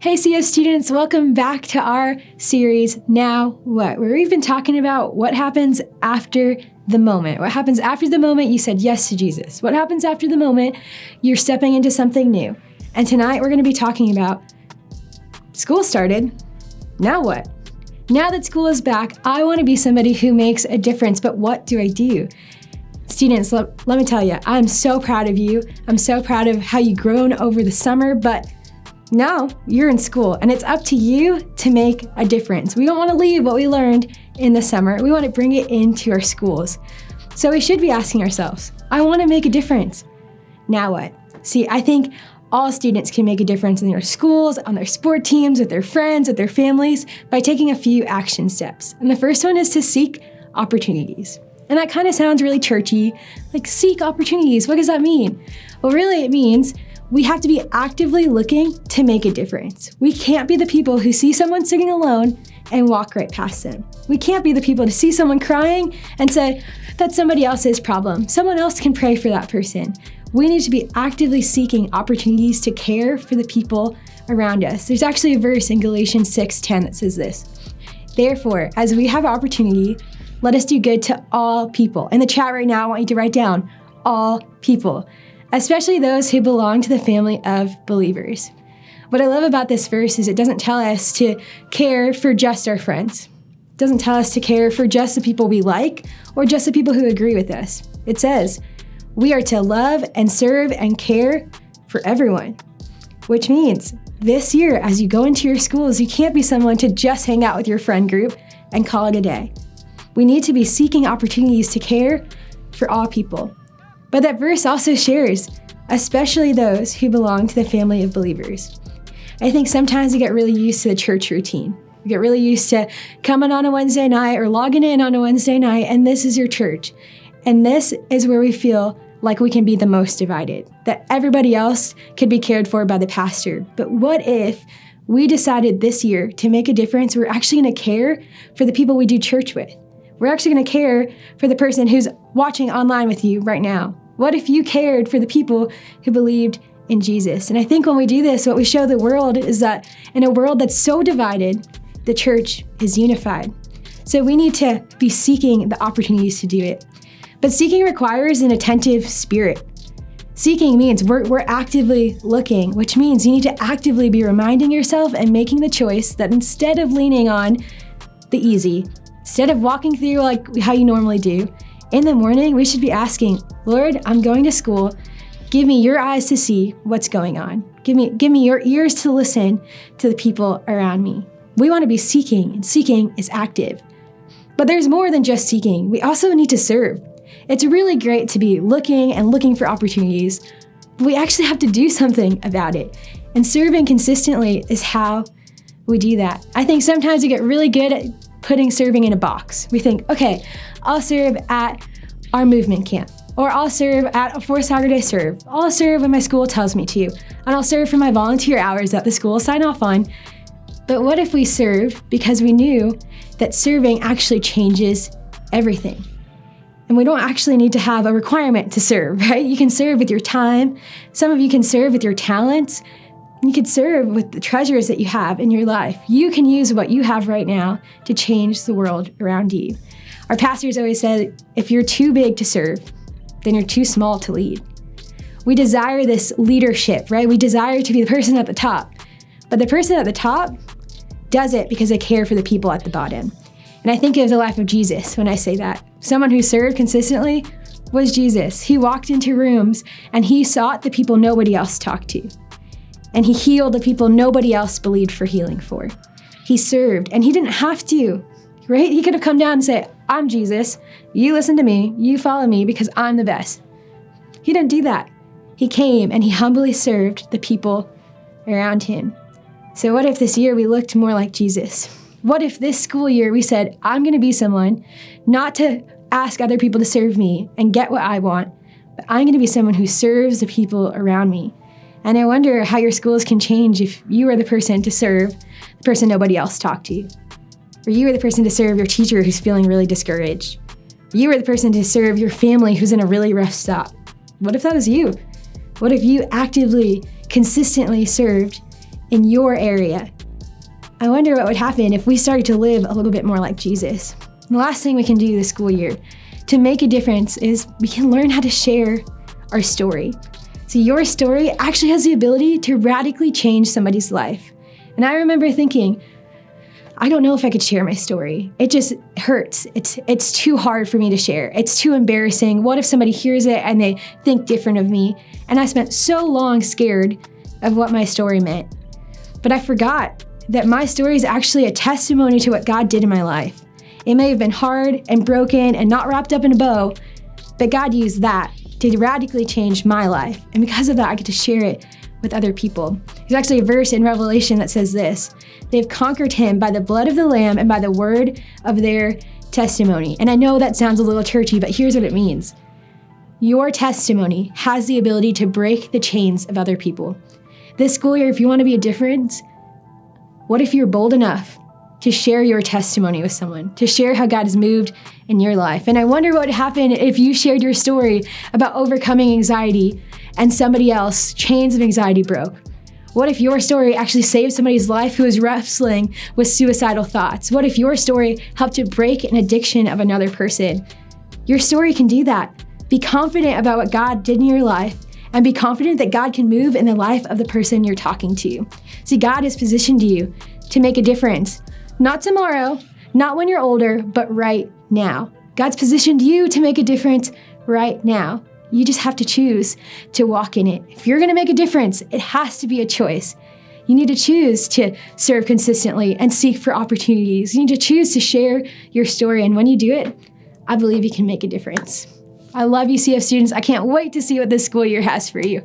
Hey CF students, welcome back to our series, Now What? Where we've been talking about what happens after the moment. What happens after the moment you said yes to Jesus? What happens after the moment you're stepping into something new? And tonight we're going to be talking about school started. Now what? Now that school is back, I want to be somebody who makes a difference, but what do I do? Students, let me tell you, I'm so proud of you. I'm so proud of how you've grown over the summer, but now you're in school and it's up to you to make a difference. We don't want to leave what we learned in the summer. We want to bring it into our schools. So we should be asking ourselves, I want to make a difference. Now what? See, I think all students can make a difference in their schools, on their sport teams, with their friends, with their families, by taking a few action steps. And the first one is to seek opportunities. And that kind of sounds really churchy, like seek opportunities. What does that mean? Well, really it means we have to be actively looking to make a difference. We can't be the people who see someone sitting alone and walk right past them. We can't be the people to see someone crying and say, that's somebody else's problem. Someone else can pray for that person. We need to be actively seeking opportunities to care for the people around us. There's actually a verse in Galatians 6:10 that says this. Therefore, as we have opportunity, let us do good to all people. In the chat right now, I want you to write down all people, especially those who belong to the family of believers. What I love about this verse is it doesn't tell us to care for just our friends. It doesn't tell us to care for just the people we like or just the people who agree with us. It says we are to love and serve and care for everyone, which means this year, as you go into your schools, you can't be someone to just hang out with your friend group and call it a day. We need to be seeking opportunities to care for all people. But that verse also shares, especially those who belong to the family of believers. I think sometimes we get really used to the church routine. We get really used to coming on a Wednesday night or logging in on a Wednesday night, and this is your church. And this is where we feel like we can be the most divided, that everybody else could be cared for by the pastor. But what if we decided this year to make a difference? We're actually going to care for the people we do church with. We're actually going to care for the person who's watching online with you right now. What if you cared for the people who believed in Jesus? And I think when we do this, what we show the world is that in a world that's so divided, the church is unified. So we need to be seeking the opportunities to do it. But seeking requires an attentive spirit. Seeking means we're actively looking, which means you need to actively be reminding yourself and making the choice that instead of leaning on the easy, instead of walking through like how you normally do, in the morning, we should be asking, Lord, I'm going to school. Give me your eyes to see what's going on. Give me your ears to listen to the people around me. We want to be seeking, and seeking is active. But there's more than just seeking. We also need to serve. It's really great to be looking for opportunities, but we actually have to do something about it. And serving consistently is how we do that. I think sometimes we get really good at putting serving in a box. We think, okay, I'll serve at our movement camp, or I'll serve at a 4 Saturday serve. I'll serve when my school tells me to, and I'll serve for my volunteer hours that the school sign off on. But what if we served because we knew that serving actually changes everything? And we don't actually need to have a requirement to serve, right? You can serve with your time. Some of you can serve with your talents. You can serve with the treasures that you have in your life. You can use what you have right now to change the world around you. Our pastors always said, if you're too big to serve, then you're too small to lead. We desire this leadership, right? We desire to be the person at the top. But the person at the top does it because they care for the people at the bottom. And I think of the life of Jesus when I say that. Someone who served consistently was Jesus. He walked into rooms and he sought the people nobody else talked to. And he healed the people nobody else believed for healing for. He served, and he didn't have to, right? He could have come down and said, I'm Jesus. You listen to me. You follow me because I'm the best. He didn't do that. He came and he humbly served the people around him. So what if this year we looked more like Jesus? What if this school year we said, I'm going to be someone not to ask other people to serve me and get what I want, but I'm going to be someone who serves the people around me. And I wonder how your schools can change if you are the person to serve the person nobody else talked to. Or you are the person to serve your teacher who's feeling really discouraged. Or you are the person to serve your family who's in a really rough spot. What if that was you? What if you actively, consistently served in your area. I wonder what would happen if we started to live a little bit more like Jesus. And the last thing we can do this school year to make a difference is we can learn how to share our story. So your story actually has the ability to radically change somebody's life. And I remember thinking, I don't know if I could share my story. It just hurts. It's too hard for me to share. It's too embarrassing. What if somebody hears it and they think different of me? And I spent so long scared of what my story meant. But I forgot that my story is actually a testimony to what God did in my life. It may have been hard and broken and not wrapped up in a bow, but God used that to radically change my life. And because of that, I get to share it with other people. There's actually a verse in Revelation that says this: they've conquered him by the blood of the Lamb and by the word of their testimony. And I know that sounds a little churchy, but here's what it means. Your testimony has the ability to break the chains of other people. This school year, if you want to be a difference, what if you're bold enough to share your testimony with someone, to share how God has moved in your life? And I wonder what would happen if you shared your story about overcoming anxiety and somebody else, chains of anxiety broke. What if your story actually saved somebody's life who was wrestling with suicidal thoughts? What if your story helped to break an addiction of another person? Your story can do that. Be confident about what God did in your life, and be confident that God can move in the life of the person you're talking to. See, God has positioned you to make a difference. Not tomorrow, not when you're older, but right now. God's positioned you to make a difference right now. You just have to choose to walk in it. If you're going to make a difference, it has to be a choice. You need to choose to serve consistently and seek for opportunities. You need to choose to share your story. And when you do it, I believe you can make a difference. I love you, CF students. I can't wait to see what this school year has for you.